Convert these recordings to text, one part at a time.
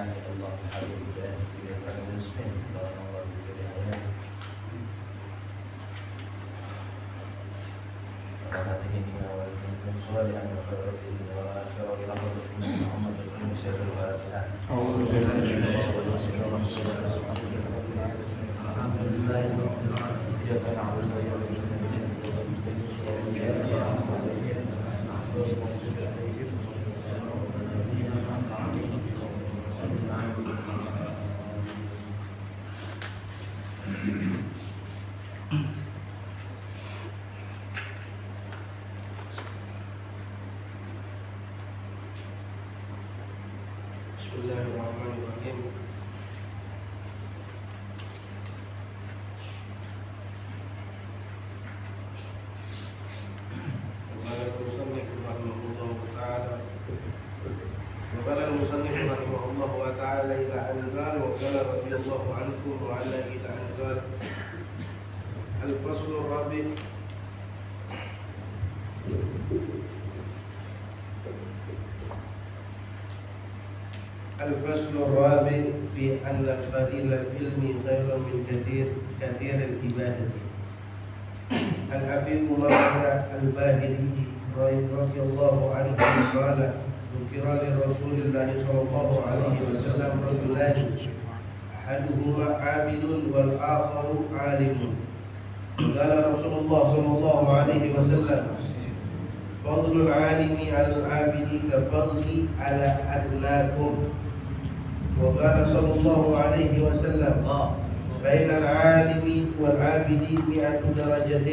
هداني الله بهذا الهداية ليكون مسلم بارك الله بهداية وهذه الدنيا والدين صالحا وخير الدين والآخرة إلى حضرة محمد بن سيد الفاتحة. أعوذ بالله من الشيطان الرجيم. الحمد لله رب العالمين. إياك نعبد وإياك نستعين. Bismillahirrahmanirrahim. وقال المصنف رحمه الله تعالى إلى أن قال وقال رضي الله عنه وعلى إلى أن قال الفصل الرابع في أن الفضيل العلم خير من كثير العبادة. عن أبي أمامة الباهلي رضي الله عنه قال ذكر لرسول الله صلى الله عليه وسلم رجلان أحدهما عابد والآخر عالم. قال رسول الله صلى الله عليه وسلم فضل العالم على العابد كفضلي على أدناكم. وقال صلى الله عليه وسلم بين العالم والعابد 100 درجة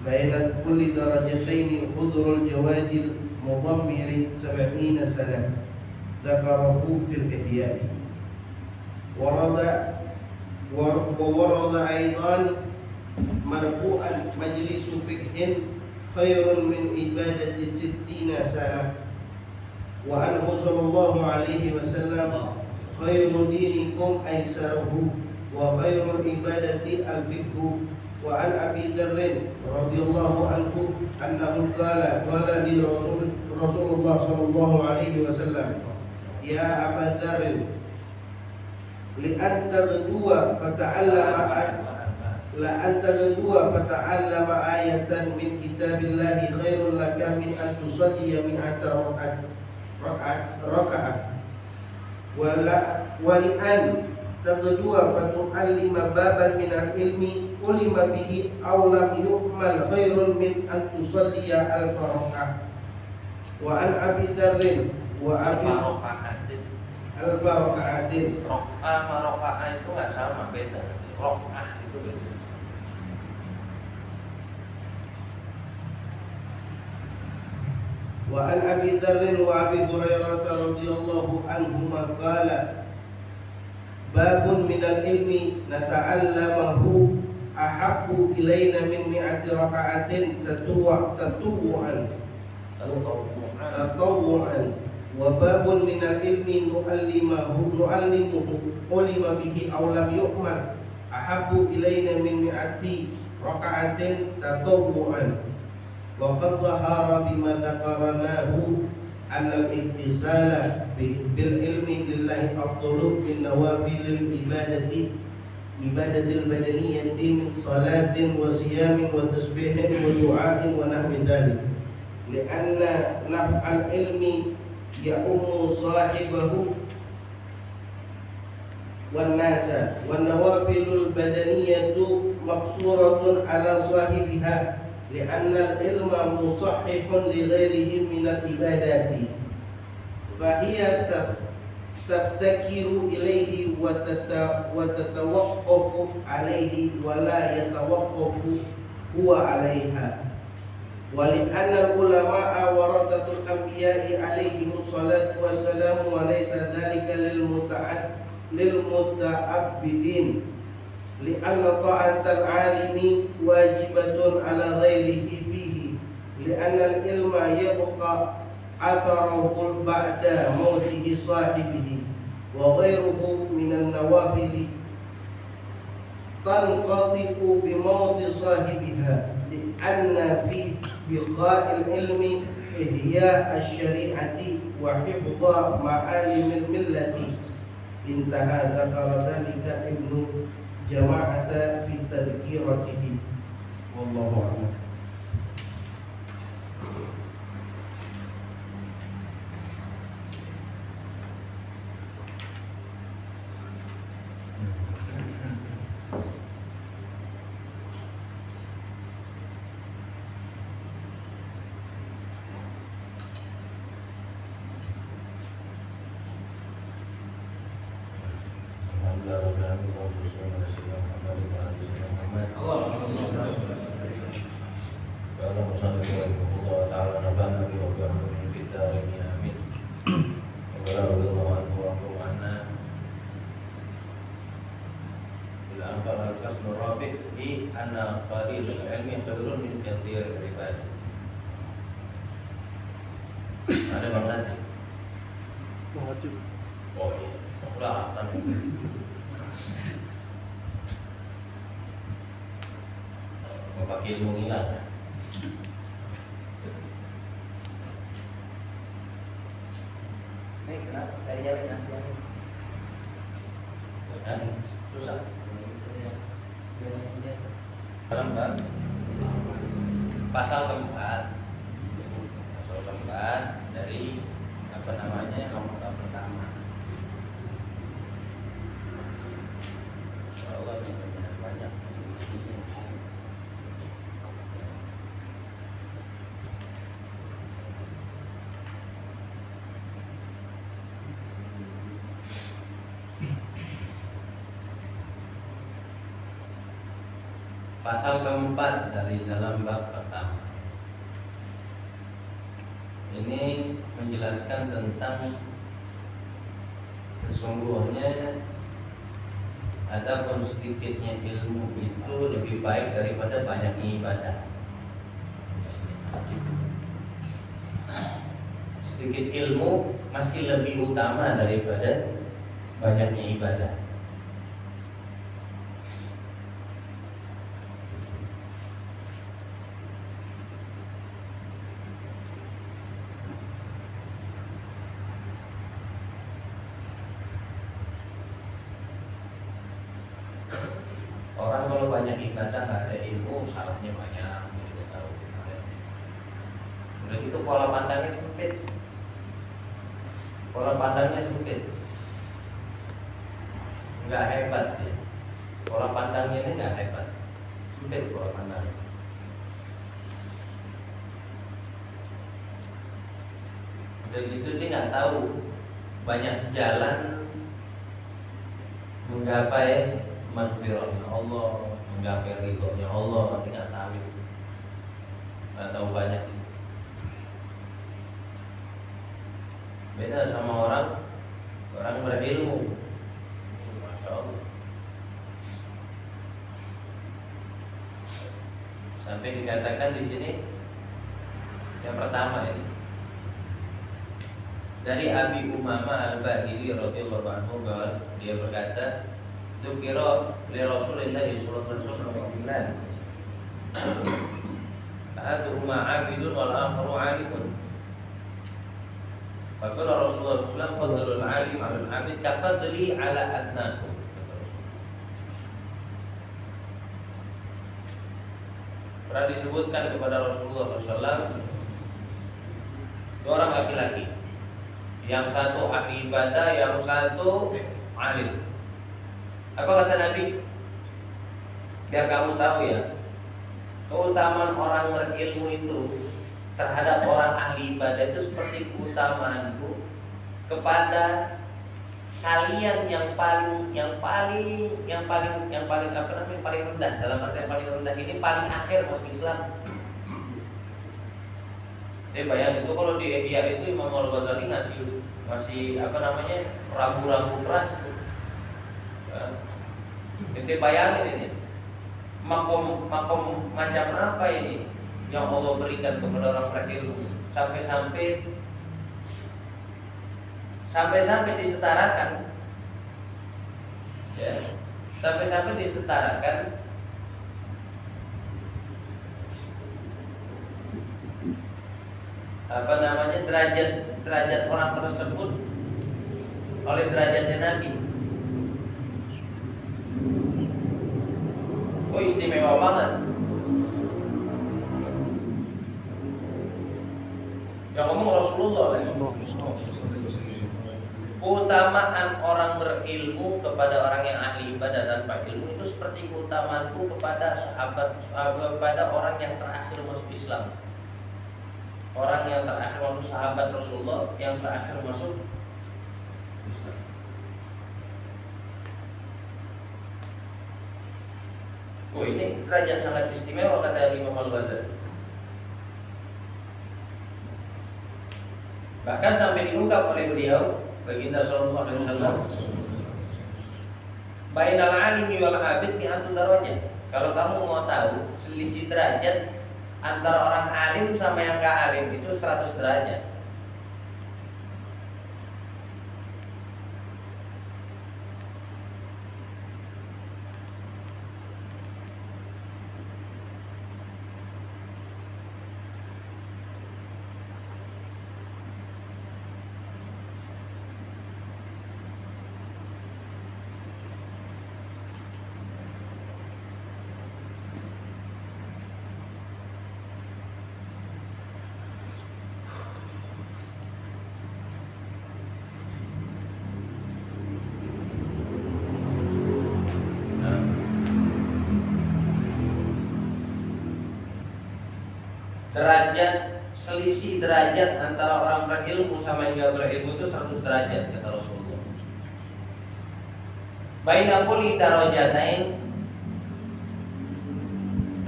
بين كل درجتين خضر الجواد المضمر 70 سنة. ذكره في الإحياء. وورد أيضا مرفوعا مجلس فقه خير من عبادة 60 سنة. وعنه صلى الله عليه وسلم خير دينكم أيسره وخير العبادة الفقه. وعن أبي ذر رضي الله عنه أنه قال لي رسول الله صلى الله عليه وسلم يا أبا ذر لأن تغدو فتعلم آية من كتاب الله خير لك من أن تصلي 100 ركعة ولأن تغدو فتعلم بابا من العلم علم به أو لم يؤمل خير من أن تصلي 1000 ركعة. وعن أبي ذر وأبي 1000 ركعة. Roka'ah itu nggak sama, beda. Roka'ah itu beda. وعن أبي ذر وأبي هريرة رضي الله عنهما قال باب من العلم نتعلمه أحب إلينا من 100 ركعة تطوعا. وباب من العلم نعلمه علم به أو لم يؤمن أحب إلينا من 100 ركعة تطوعا. وقد ظهر بما ذكرناه أن الاتصال بالعلم لله أفضل من نوافل العبادة البدنية من صلاة وصيام وتسبيح ودعاء ونحو ذلك، لأن نفع العلم يؤم صاحبه والناس، والنوافل البدنية مقصورة على صاحبها لأن العلم مصحح لغيره من العبادات، فهي تفتكر إليه وتتوقف عليه ولا يتوقف هو عليها. ولأن العلماء ورثة الأنبياء عليهم الصلاة والسلام وليس ذلك للمتعبدين، لأن طاعة العالم واجبة على غيره فيه، لأن العلم يبقى أثره بعد موته صاحبه، وغيره من النوافل تنقطع بموت صاحبها، لأن في بقاء العلم إحياء الشريعة وحفظ معالم الملة intaha dzakara dzalika Ibnu Jama'ata fi tadhkiratihi wallahu a'lam. Ada Bang Nanti. Wajib. Oh iya, udah tapi mau pakai ilmu hilang ya? Ini kenapa? Dari jalan nasihatnya. Susah. Dalam bab pasal keempat dari apa namanya nomor pertama. Insyaallah banyak. Pasal keempat dari dalam bab pertama ini menjelaskan tentang sesungguhnya adapun sedikitnya ilmu itu lebih baik daripada banyaknya ibadah. Sedikit ilmu masih lebih utama daripada banyaknya ibadah. Orang kalau banyak ibadah nggak ada ilmu, salahnya banyak, tidak tahu. Udah gitu pola pandangnya sempit, nggak hebat ya. Pola pandangnya ini nggak hebat, sempit pola pandangnya. Udah gitu dia nggak tahu banyak jalan menggapai maghfirahnya Allah, menggapai ridhonya Allah, tapi nggak tahu banyak. Beda sama orang berilmu, masya Allah. Sampai dikatakan di sini yang pertama ini dari Abi Umamah Al-Bahili radhiyallahu anhu bahwa dia berkata, "Dzukira li Rasulillah sallallahu alaihi wasallam ahaduhuma 'abidun wal akharu 'alimun." Faqala Rasulullah sallallahu alaihi wasallam, "Fadlul 'alim 'alal 'abid kafadli 'ala adnakum." Pernah disebutkan kepada Rasulullah SAW dua orang laki-laki, yang satu ahli ibadah, yang satu alim. Apa kata Nabi? Biar kamu tahu ya, keutamaan orang berilmu itu terhadap orang ahli ibadah itu seperti keutamaanku kepada kalian yang paling apa namanya, paling rendah. Dalam arti paling rendah ini paling akhir masuk Islam. Bayang itu kalau di Ihya itu Imam Al-Ghazali ngasih apa namanya, rambu-rambu keras itu. Kita bayangin ini makom macam apa ini yang Allah berikan kepada orang berilmu, sampai disetarakan, ya, sampai disetarakan apa namanya, derajat orang tersebut oleh derajatnya Nabi. Oh, istimewa banget. Yang ngomong Rasulullah kan? Keutamaan orang berilmu kepada orang yang ahli ibadah tanpa ilmu itu seperti keutamaanku kepada kepada orang yang terakhir masuk Islam. Orang yang terakhir masuk sahabat Rasulullah yang terakhir masuk Islam. Oh, ini derajat sangat istimewa kata Imam Al-Ghazali. Bahkan sampai diungkap oleh beliau, baginda sallallahu alaihi wasallam, bainal alimi wal abid mi'atu darajat. Kalau kamu mau tahu selisih derajat antara orang alim sama yang enggak alim itu 100 derajat. Derajat selisih derajat antara orang berilmu sama yang tidak berilmu itu 100 derajat kata Rasulullah. Baina kulli darajatain,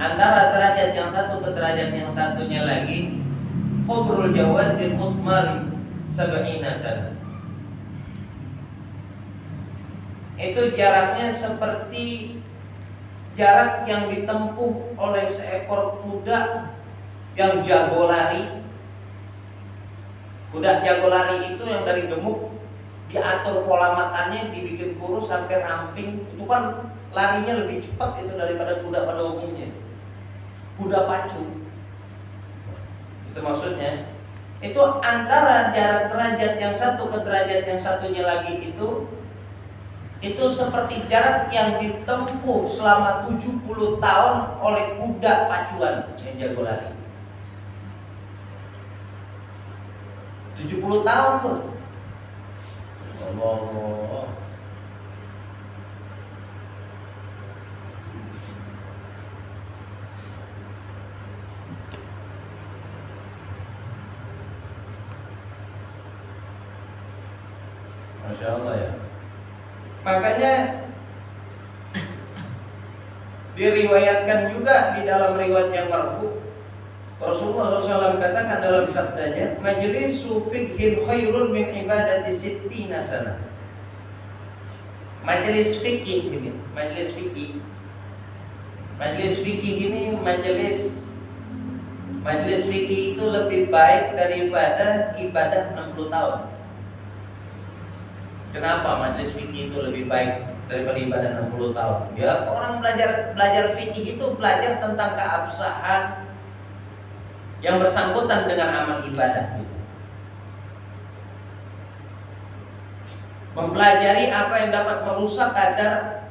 antara derajat yang satu ke derajat yang satunya lagi, khubrul jawad bil mutmari sab'ina sana. Itu jaraknya seperti jarak yang ditempuh oleh seekor kuda yang jago lari. Kuda jago lari itu yang dari gemuk diatur pola makannya, dibikin kurus sampai ramping. Itu kan larinya lebih cepat itu daripada kuda pada umumnya. Kuda pacu. Itu maksudnya. Itu antara jarak derajat yang satu ke derajat yang satunya lagi itu seperti jarak yang ditempuh selama 70 tahun oleh kuda pacuan yang jago lari. 70 tahun tuh. Allah. Masya Allah ya. Makanya diriwayatkan juga di dalam riwayat yang marfu, Rasulullah SAW katakan dalam sabdanya, majlisu fiqhin khairun min ibadati sittina sana. Majelis fikih ini, majelis fikih. Majelis fikih ini majelis fikih itu lebih baik daripada ibadah 60 tahun. Kenapa majelis fikih itu lebih baik daripada ibadah 60 tahun? Ya, orang belajar fikih itu belajar tentang keabsahan yang bersangkutan dengan amal ibadah. Mempelajari apa yang dapat merusak kadar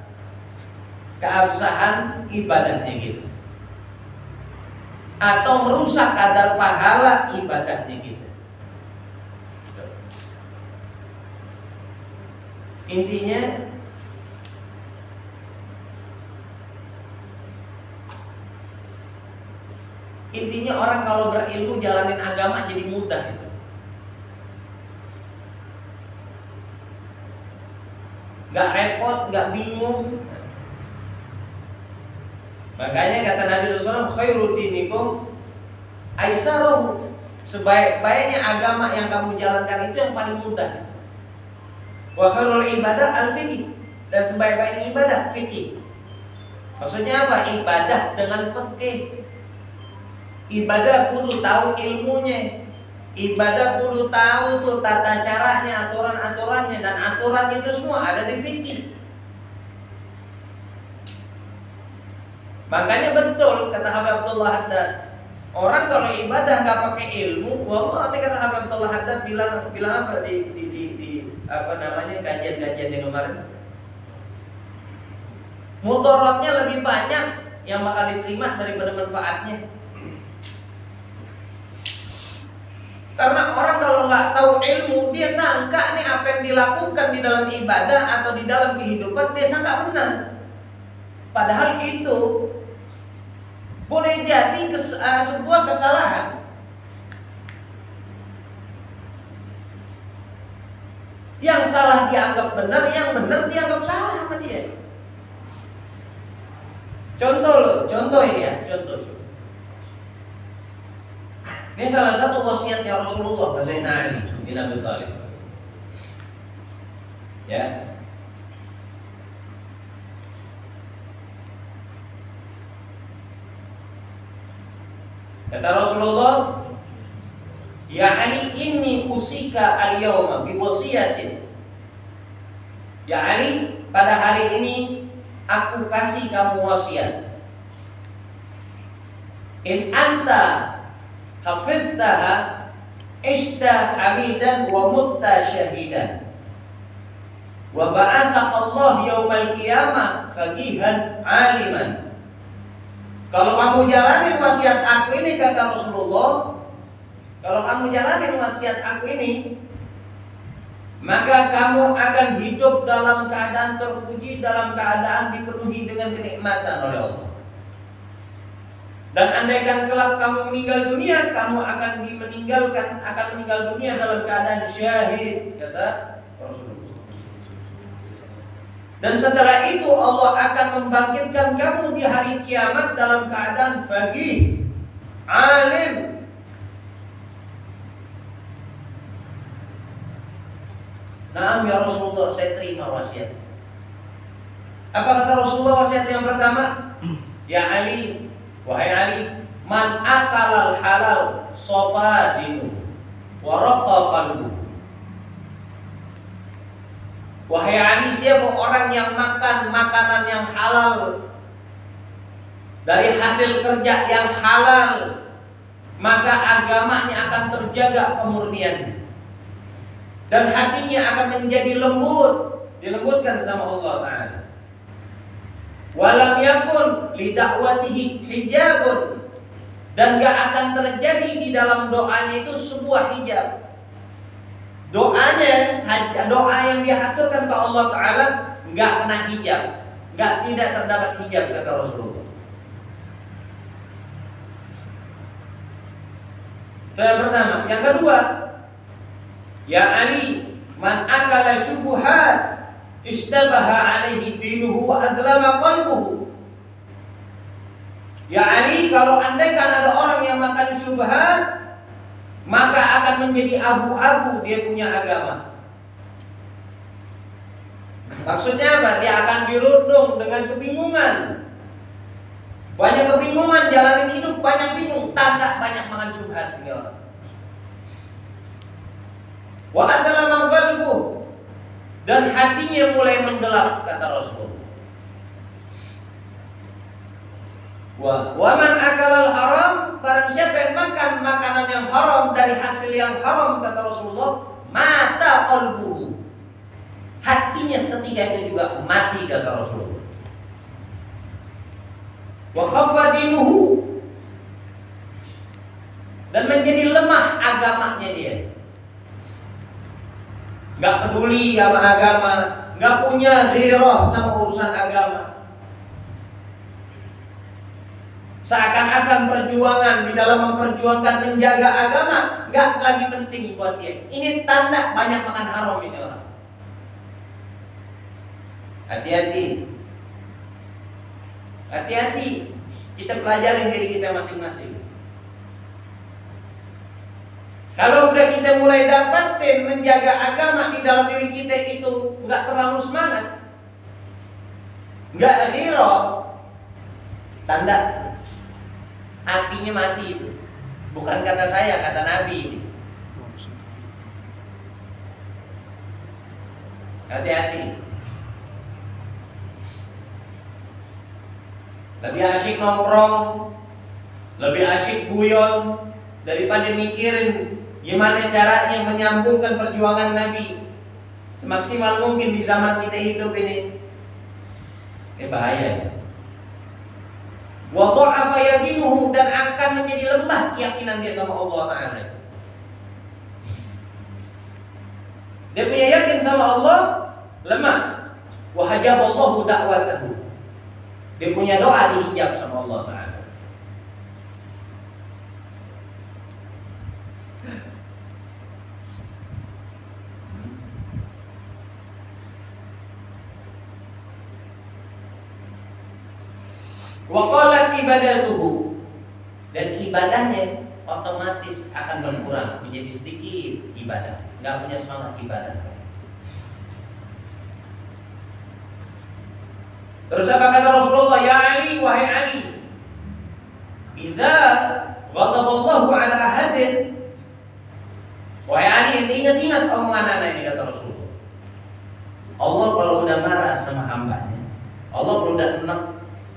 keabsahan ibadahnya gitu, atau merusak kadar pahala ibadahnya gitu. Intinya orang kalau berilmu jalanin agama jadi mudah gitu. Gak repot, gak bingung. Makanya kata Nabi SAW, khairu dinikum aisaruhu, sebaik-baiknya agama yang kamu jalankan itu yang paling mudah. Wa khairul ibadah al-fiqih, dan sebaik-baiknya ibadah fikih. Maksudnya apa? Ibadah dengan fikih. Ibadah kudu tahu ilmunya. Ibadah kudu tahu tuh tata caranya, aturan-aturannya, dan aturan itu semua ada di fikih. Makanya betul kata Habib Abdullah Haddad, orang kalau ibadah nggak pakai ilmu, wallah, apa kata Habib Abdullah Haddad bilang apa di apa namanya kajian yang kemarin? Mudaratnya lebih banyak yang bakal diterima daripada manfaatnya. Karena orang kalau nggak tahu ilmu, dia sangka nih apa yang dilakukan di dalam ibadah atau di dalam kehidupan, dia sangka benar. Padahal itu boleh jadi sebuah kesalahan. Yang salah dianggap benar, yang benar dianggap salah sama dia. Contoh ini ya, contoh. Ini salah satu wasiatnya Rasulullah ke Sayyidina Ali bin Abi Thalib. Ya. Kata Rasulullah, "Ya Ali, inni usika al-yawma bi wasiyatin." Ya Ali, pada hari ini aku kasih kamu wasiat. In anta hafidtaha ishta hamidan wa mutta syahidan wa ba'athaka Allah yaumal qiyamah faqihan aliman. Kalau kamu jalanin wasiat aku ini, kata Rasulullah, kalau kamu jalanin wasiat aku ini, maka kamu akan hidup dalam keadaan terpuji, dalam keadaan dipenuhi dengan kenikmatan oleh Allah. Dan andaikan kelak kamu meninggal dunia, kamu akan meninggal dunia dalam keadaan syahid, kata Rasulullah. Dan setelah itu Allah akan membangkitkan kamu di hari kiamat dalam keadaan faqih, alim. Naam ya Rasulullah, saya terima wasiat. Apa kata Rasulullah wasiat yang pertama? Ya Ali, wahai Ali, man akalal halal sofa dinu wa raqa qalbu. Wahai Ali, siapa orang yang makan makanan yang halal dari hasil kerja yang halal, maka agamanya akan terjaga kemurniannya dan hatinya akan menjadi lembut, dilembutkan sama Allah Ta'ala. Walam yakun lidakwatihi hijabun, dan gak akan terjadi di dalam doanya itu sebuah hijab. Doanya, doa yang diaturkan ke Allah Ta'ala gak kena hijab, tidak terdapat hijab, kata Rasulullah. Itu yang pertama. Yang kedua, ya Ali, man akala syubuhat istabaha alaihi dinuhu wa adlama qalbuhu. Ya Ali, kalau andaikan ada orang yang makan syubhat, maka akan menjadi abu-abu dia punya agama. Maksudnya apa? Dia akan dirundung dengan kebingungan. Banyak kebingungan, jalanin hidup banyak bingung, tanda banyak makan syubhat ini orang. Wa adlama qalbuhu, dan hatinya mulai menggelap, kata Rasulullah. Wa man akalal haram, barang siapa yang makan makanan yang haram dari hasil yang haram, kata Rasulullah, mata qalbuhu, hatinya seketika itu juga mati, kata Rasulullah. Wa khaffa dinuhu, dan menjadi lemah agamanya dia. Gak peduli sama agama, gak punya ghirah sama urusan agama. Seakan-akan perjuangan di dalam memperjuangkan menjaga agama gak lagi penting buat dia. Ini tanda banyak makan haram ini orang. Hati-hati. Hati-hati. Kita pelajarin diri kita masing-masing. Kalau udah kita mulai dapatin menjaga agama di dalam diri kita itu nggak terlalu semangat, nggak ghirah, tanda hatinya mati itu. Bukan kata saya, kata Nabi ini. Hati-hati. Lebih asyik nongkrong, lebih asyik guyon daripada mikirin gimana caranya menyambungkan perjuangan Nabi semaksimal mungkin di zaman kita hidup ini. Ini bahaya. wa dha'afa yaqinuhu, dan akan menjadi lemah keyakinan dia sama Allah Ta'ala. Dia punya yakin sama Allah lemah. Wa hajaballahu da'watahu, dia punya doa dihijab sama Allah Ta'ala. Wa qalat ibadatuhu, dan ibadahnya otomatis akan berkurang, menjadi sedikit ibadah, nggak punya semangat ibadah. Terus apa kata Rasulullah? Ya Ali, wahai Ali, idza ghadaballahu ala ahadin, wahai Ali, ingat-ingat omongan anak ini, kata Rasulullah. Allah kalau udah marah sama hambanya, Allah kalau udah enak,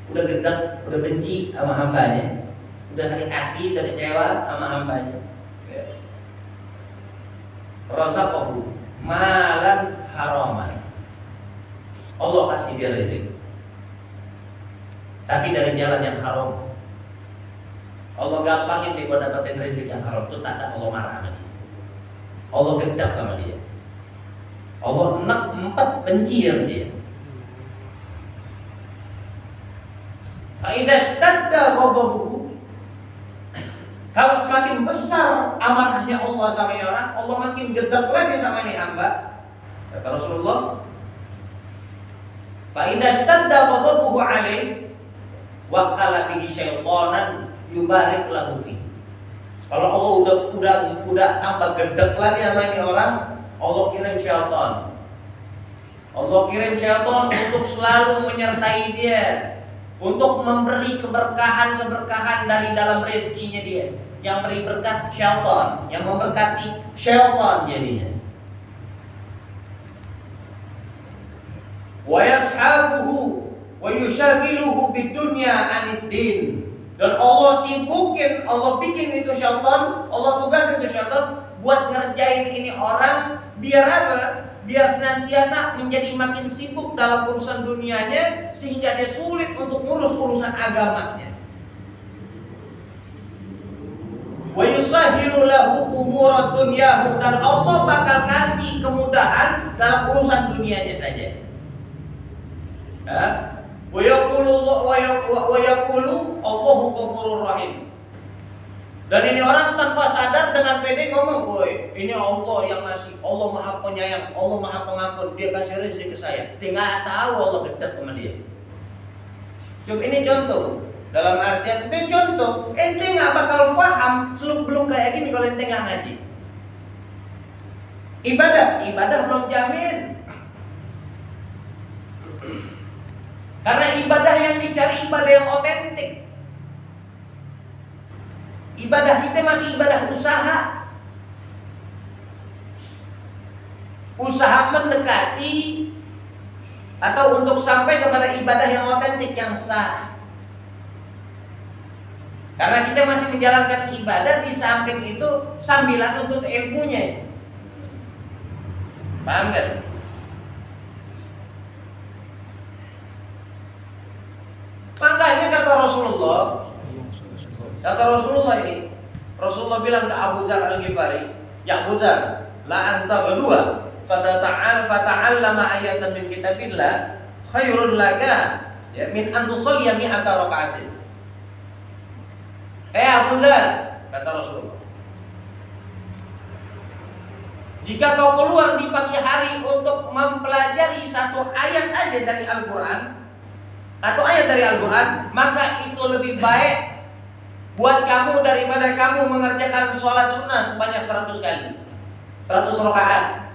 udah gedek, udah benci sama hambanya, udah sakit hati, udah kecewa sama hambanya, razaqahu malan haraman, Allah kasih dia rezeki, tapi dari jalan yang haram. Allah gampangin dia buat dapetin rezeki yang haram, itu tanda Allah marah sama dia, Allah gedek sama dia, Allah enak empat benci sama dia. Fa'idha ishtadda ghadabuhu, kalau semakin besar amarahnya Allah sama ini orang, Allah makin gedek lagi sama ini hamba. Kata Rasulullah, fa'idha ishtadda ghadabuhu alaih waqala bihi syaitanan yubarik lahu fi. Kalau Allah udah tambah gedek lagi sama ini orang, Allah kirim syaitan. Allah kirim syaitan untuk selalu menyertai dia, untuk memberi keberkahan dari dalam rezekinya dia. Yang beri berkat syaitan, yang memberkati syaitan jadinya. Wa yashabuhu wa yushagiluhu bidunya anid din. Dan Allah sibukin, Allah bikin itu syaitan, Allah tugasin itu syaitan buat ngerjain ini orang, biar apa? Biar senantiasa menjadi makin sibuk dalam urusan dunianya, sehingga dia sulit untuk ngurus urusan agamanya. Wa yusahilu lahu umurad dunyahu, dan Allah bakal kasih kemudahan dalam urusan dunianya saja. Wa yaqulu Allahu ghafurur rahim. Dan ini orang tanpa sadar dengan pede ngomong, "Boy, ini Allah yang ngasih, Allah Maha Penyayang, Allah Maha Pengampun, Dia kasih rezeki ke saya." Dia nggak tahu Allah gedek sama dia. Cuma ini contoh. Dalam artian itu contoh, ente nggak bakal paham belum kayak gini kalau ente nggak ngaji. Ibadah belum jamin. Karena ibadah yang dicari ibadah yang otentik. Ibadah kita masih ibadah usaha. Usaha mendekati atau untuk sampai kepada ibadah yang otentik, yang sah. Karena kita masih menjalankan ibadah, di samping itu sambilan untuk ilmunya. Paham gak? Makanya kata Rasulullah ini, Rasulullah bilang ke Abu Dzar Al-Ghifari, "Ya Abu Dzar, la anta ghadwa fata'allama ayatan min kitabillah khairun laka ya min an tusalli mi'ata raka'atin." Abu Dzar, kata Rasulullah, jika kau keluar di pagi hari untuk mempelajari satu ayat aja dari Al-Quran atau ayat dari Al-Quran, maka itu lebih baik buat kamu daripada kamu mengerjakan sholat sunnah sebanyak 100 kali, 100 rakaat.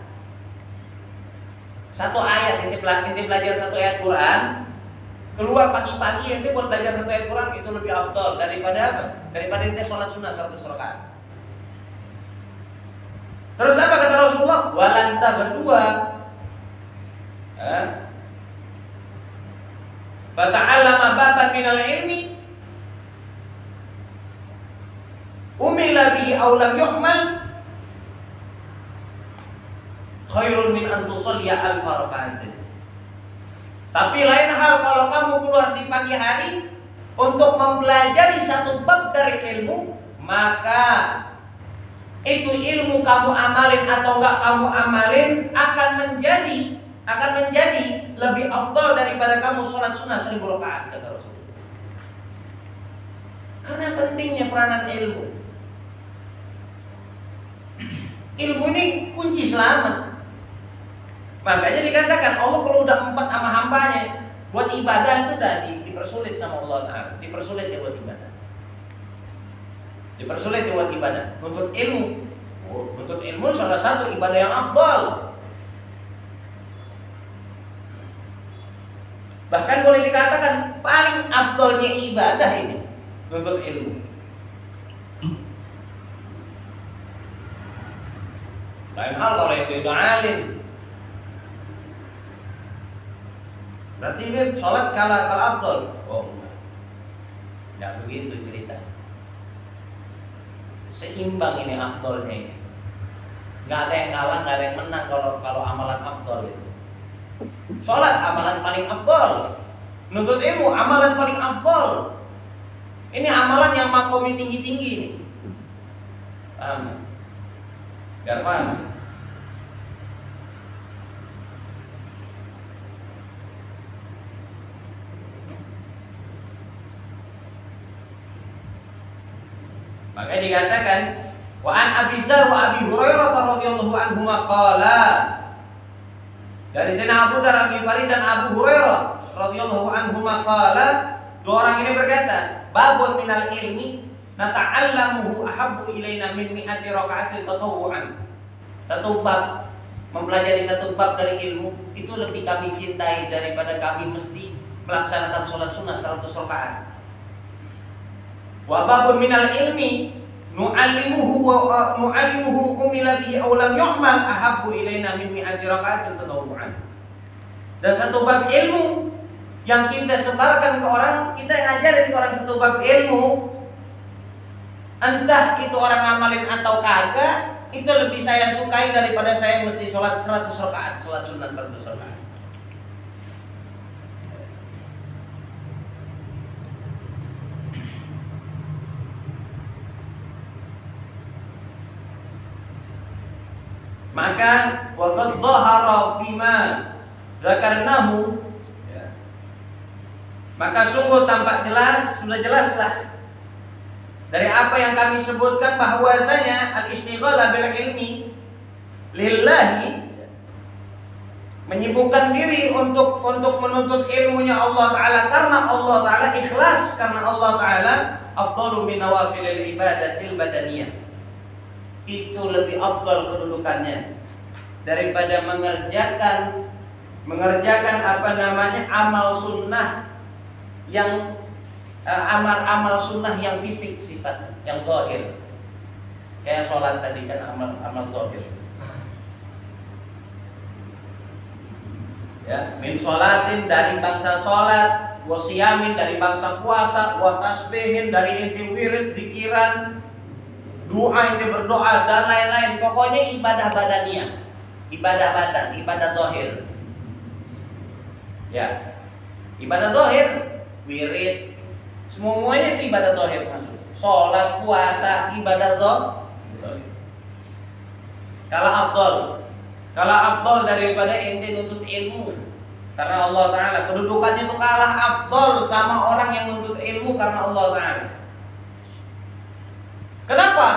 Satu ayat, inti belajar satu ayat Quran, keluar pagi-pagi ente buat belajar satu ayat Quran, itu lebih afdal daripada apa? Daripada ente sholat sunnah 100 rakaat. Terus apa kata Rasulullah? Walanta berdua, fata'allama baban minal ilmi umila bihi aw lam yu'mal khairun min an tusalliya alfa raka'atin. Tapi lain hal kalau kamu keluar di pagi hari untuk mempelajari satu bab dari ilmu, maka itu ilmu kamu amalin atau enggak kamu amalin akan menjadi lebih afdal daripada kamu sholat sunnah 1000 rakaat, kata Rasulullah. Karena pentingnya peranan ilmu. Ilmu ini kunci selamat. Makanya dikatakan Allah kalau udah empat sama hambanya, buat ibadah itu udah dipersulit sama Allah Ta'ala. Dipersulit dia buat ibadah. Dipersulit dia buat ibadah. Nuntut ilmu. Nuntut ilmu salah satu ibadah yang afdal. Bahkan boleh dikatakan paling afdalnya ibadah ini nuntut ilmu. Lain hal kalau itu udah alim. Berarti ini sholat kalah afdal. Oh, enggak begitu cerita. Seimbang ini afdalnya ini. Enggak ada yang kalah, enggak ada yang menang kalau amalan afdal itu. Sholat amalan paling afdal. Nuntut ilmu amalan paling afdal. Ini amalan yang makomnya tinggi-tinggi ini. Paham? Biar paham. Maka dikatakan wa an Abi Dzar wa Abi Hurairah radhiyallahu anhuma qala. Dari sana Abu Dzar Al-Ghifari dan Abu Hurairah radhiyallahu anhuma qala, dua orang ini berkata, babun minal ilmi nata'allamuhu ahabbu ilaina min mi'ati raka'atin tatawwu'an. Satu bab, mempelajari satu bab dari ilmu itu lebih kami cintai daripada kami mesti melaksanakan sholat sunnah 100 rakaat. Wa babun minal ilmi nu'allimuhu umila bihi aw lam yu'mal ahabbu ilaina min mi'ati raka'atin tatawwu'an. Dan satu bab ilmu yang kita sebarkan ke orang, kita ngajarin ke orang satu bab ilmu, entah itu orang ngamalin atau kagak, itu lebih saya sukai daripada saya mesti sholat 100 rakaat, sholat sunnah 100 rakaat. Maka waqad dhahara bima zakarnahu, maka sungguh tampak jelas, sudah jelaslah dari apa yang kami sebutkan bahwasanya al-istighalah bil ilmi lillahi, menyibukkan diri untuk menuntut ilmunya Allah Ta'ala karena Allah Ta'ala, ikhlas karena Allah Ta'ala, afdalu min nawafilil ibadatil badaniyah, itu lebih afdal kedudukannya daripada mengerjakan amal sunnah yang amal sunnah yang fisik sifatnya, yang zahir. Kayak sholat tadi kan amal zahir. Ya, min sholatin dari bangsa sholat, wa siyamin dari bangsa puasa, wa tasbihin dari inti wirid, zikiran, doa inti berdoa dan lain-lain. Pokoknya ibadah badaniyah, ibadah badan, ibadah zahir. Ya, ibadah zahir, wirid, semuanya itu ibadah zahir masuk. Sholat, puasa, ibadah zahir. Kalah afdal daripada ente nuntut ilmu. Karena Allah Ta'ala kedudukannya itu kalah afdal sama orang yang nuntut ilmu karena Allah Ta'ala. Kenapa?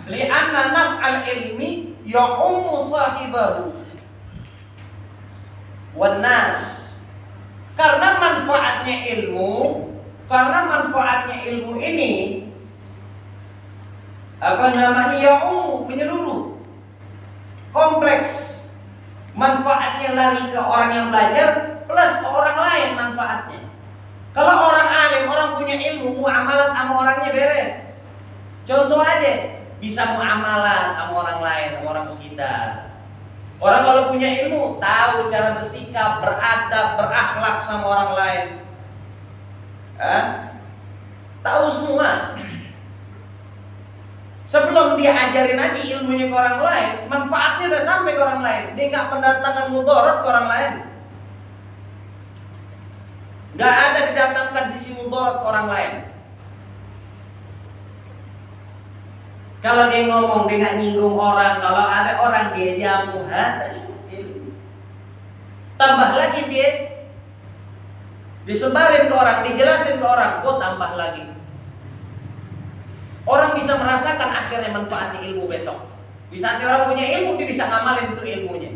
Li'anna naf'al ilmi ya'ummu sahibahu wan nas. Karena manfaatnya ilmu ini ya'ummu, menyeluruh, kompleks. Manfaatnya lari ke orang yang belajar plus ke orang lain manfaatnya. Kalau orang alim, orang punya ilmu, muamalat sama orangnya beres. Contoh aja, bisa muamalat sama orang lain, sama orang sekitar. Orang kalau punya ilmu, tahu cara bersikap, beradab, berakhlak sama orang lain. Tahu semua. Sebelum dia ajarin aja ilmunya ke orang lain, manfaatnya udah sampai ke orang lain. Dia nggak mendatangkan mudarat ke orang lain. Nggak ada didatangkan sisi mudarat ke orang lain. Kalau dia ngomong, dia nggak nyinggung orang. Kalau ada orang dia jamu, tambah lagi dia disebarin ke orang, dijelasin ke orang, tambah lagi. Orang bisa merasakan akhirnya manfaatnya ilmu besok. Di saat orang punya ilmu, dia bisa ngamalin itu ilmunya.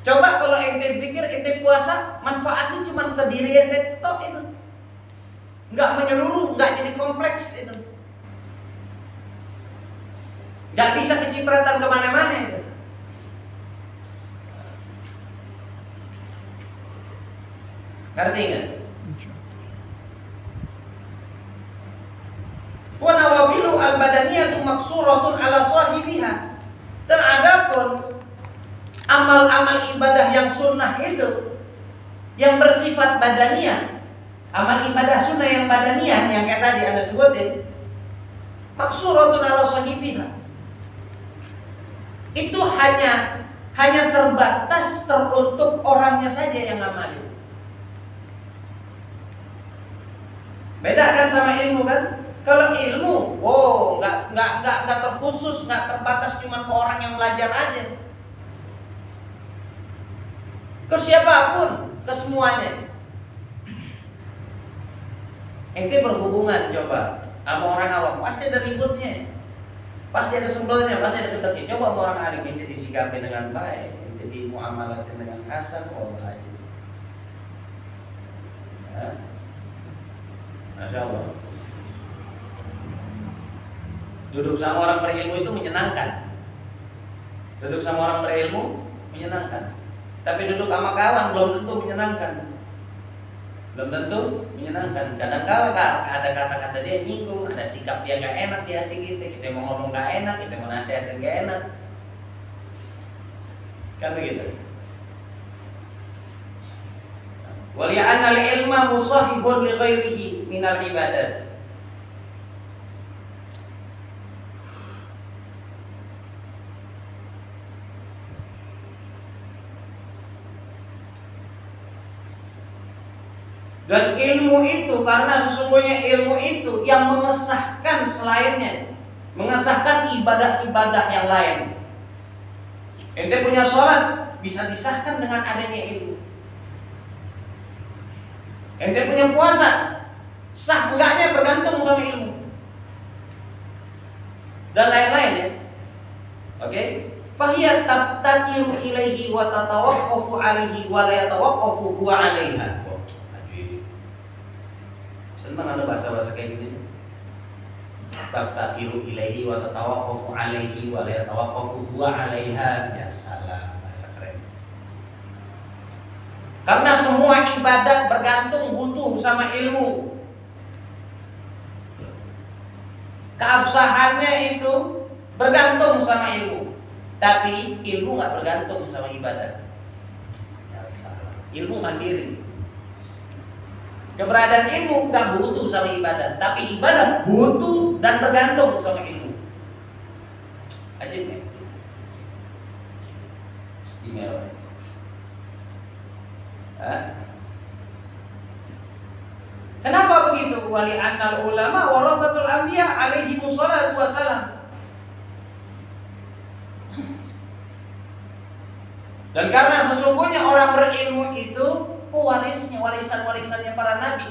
Coba kalau ente zikir, ente puasa, manfaatnya cuma ke diri ente tok itu. Nggak menyeluruh, nggak jadi kompleks itu. Nggak bisa kecipratan kemana-mana itu. Ngerti nggak? Wa nawafilu al-badaniyatu maksuratun ala sahibiha. Dan adapun amal-amal ibadah yang sunnah itu yang bersifat badaniyah, amal ibadah sunnah yang badaniyah yang kayak tadi Anda sebutin, maksuratun ala sahibiha. Itu hanya terbatas teruntuk orangnya saja yang ngamalin. Beda kan sama ilmu kan? Kalau ilmu, nggak terkhusus, nggak terbatas cuma ke orang yang belajar aja. Ke siapapun, ke semuanya. Ente berhubungan coba sama orang awam, pasti ada ributnya, pasti ada sebelnya, pasti ada keteknya. Coba sama orang alim, ente disikapi dengan baik, ente dimuamalatin dengan hasan, baik. Ya. Masya Allah. Duduk sama orang berilmu itu menyenangkan. Duduk sama orang berilmu menyenangkan. Tapi duduk sama kawan belum tentu menyenangkan. Belum tentu menyenangkan. Kadang-kadang ada kata-kata dia nyinggung, ada sikap dia gak enak di hati kita. Kita mau ngomong gak enak, kita mau nasihatin gak enak. Kan begitu. Wali'anna al-ilma musahihun li ghairihi minal ibadat. Dan ilmu itu, karena sesungguhnya ilmu itu yang mengesahkan selainnya, mengesahkan ibadah-ibadah yang lain. Ente punya sholat bisa disahkan dengan adanya ilmu. Ente punya puasa, sah enggaknya bergantung sama ilmu. Dan lain-lain ya. Oke? Fahiyat taftakiru ilaihi wa tatawaqqafu alaihi wa la yatawaqqafu huwa alaiha. Senang ada bahasa-bahasa kayak gini. Taftakiru ilaihi wa tatawaqqafu alaihi wa la yatawaqqafu huwa alaiha. Ya salam, bahasa keren. Karena semua ibadat bergantung butuh sama ilmu. Keabsahannya itu bergantung sama ilmu. Tapi ilmu gak bergantung sama ibadat. Ya salah. Ilmu mandiri. Keberadaan ilmu gak butuh sama ibadat. Tapi ibadat butuh dan bergantung sama ilmu. Ajib ya? Istimewa. Kenapa begitu? Wali annal ulama warasatul anbiya alaihi wassalatu wassalam. Dan karena sesungguhnya orang berilmu itu pewarisnya, warisan-warisannya para nabi.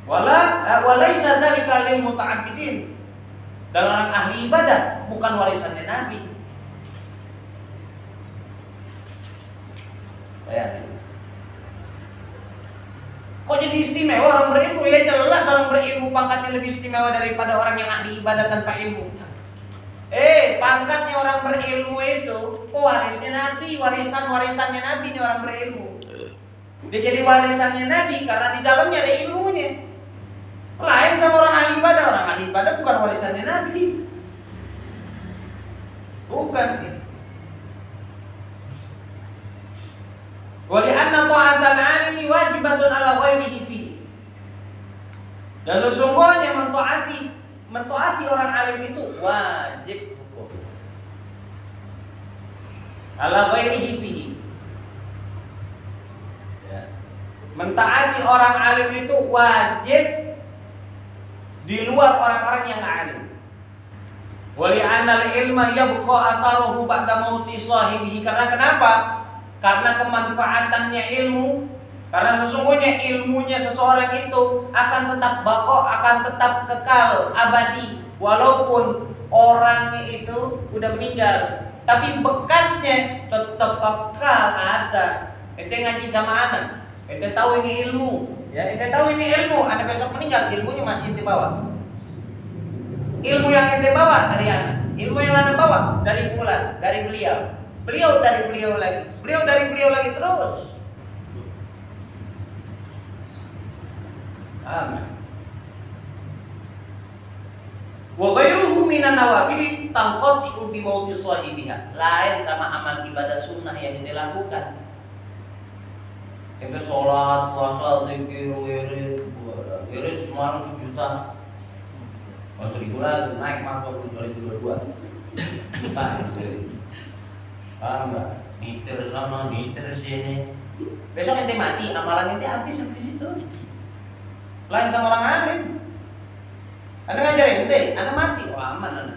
Walaisa dzalika lil muta'abbidin. Dan orang ahli ibadah bukan warisannya nabi. Bayangin. Kok jadi istimewa orang berilmu? Ya jelas orang berilmu pangkatnya lebih istimewa daripada orang yang ahli ibadah tanpa ilmu. Pangkatnya orang berilmu itu pewarisnya Nabi, warisannya Nabi ini orang berilmu. Dia jadi warisannya Nabi karena di dalamnya ada ilmunya. Lain sama orang ahli ibadah bukan warisannya Nabi. Bukan. Wa li'anna ta'atal 'alimi wajibatun 'ala ghairihi fi. Dan sesungguhnya mentaati orang alim itu wajib hukum. Ala ghairihi fihi. Ya. Mentaati orang alim itu wajib di luar orang-orang yang nggak alim. Wali anal ilma yabqa atharuhu ba'da mauti sahibihi. Karena kenapa? Karena kemanfaatannya ilmu. Karena sesungguhnya ilmunya seseorang itu akan tetap baqo, akan tetap kekal abadi walaupun orangnya itu udah meninggal, tapi bekasnya tetap kekal ada. Ente ngaji sama anak, ente tahu ini ilmu, ya ente tahu ini ilmu, anak besok meninggal, ilmunya masih ente bawa. Ilmu yang ente bawa dari anak, ilmu yang anak bawa dari fulan, dari beliau, beliau dari beliau lagi, beliau dari beliau lagi terus. Amin. Wa ghairuhu minan nawafil tanqati'u bi mauti sahibiha. Lain sama amal ibadah sunnah yang dilakukan. Itu sholat, puasa, zikir, wirid semalam 1 juta. Masuk bulan naik maka 2022. Paham nggak? Niter sana, niter sini. Besok ente mati, amalan ente habis sampai situ. Lain sama orang alim. Anda ngajar ente, Anda mati, oh aman Anda.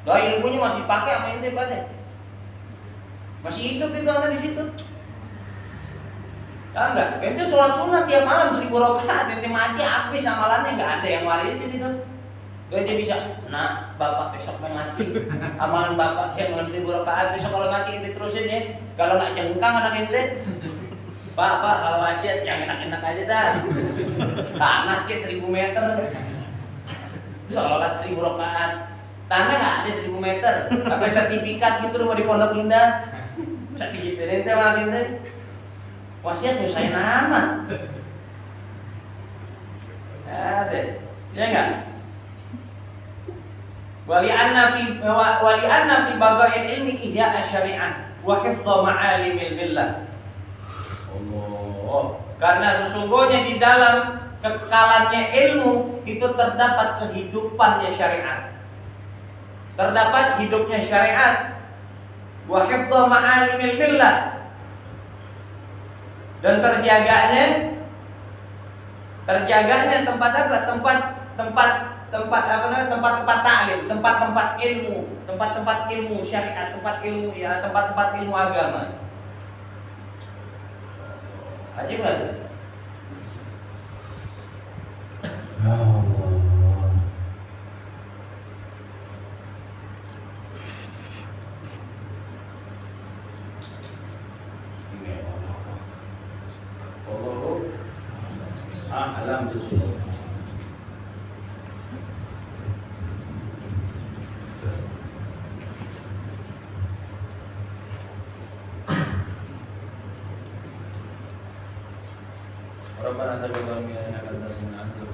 Doa ilmunya masih pakai sama ente pada. Masih hidup itu Anda di situ. Tahu nggak? Ente sholat sunat tiap malam 1000 rakaat, ente mati habis amalannya, nggak ada yang warisin itu. Ente bisa, nah bapak besok mau mati, amalan bapak tiap malam 1000 rakaat, besok kalau mati ente terusin ya. Kalau nggak jengkang anak ente. Pak, kalau wasiat yang enak-enak aja dah. Tanah ke 1000 meter. Sholat 1000 rakaat. Tanah nggak ada 1000 meter. Apa sertifikat gitu rumah di Pondok Indah. Sertifikat ente malah ente. Wasiat nyusahin amat. Ada. Ya enggak? Wali anna fi bagain ilmi ihya asy-syari'ah wa hifdha ma'alimil billah. Allah. Karena sesungguhnya di dalam kekekalannya ilmu itu terdapat kehidupannya syariat. Terdapat hidupnya syariat. Wa hifdha ma'alimil billah. Dan terjaganya tempat apa? Tempat ta'lim, tempat-tempat ilmu syariat, tempat-tempat ilmu agama. Ajib nggak tuh? Wallahu a'lam bishawab. Rabbana taqabbal minna innaka antas samiul alim.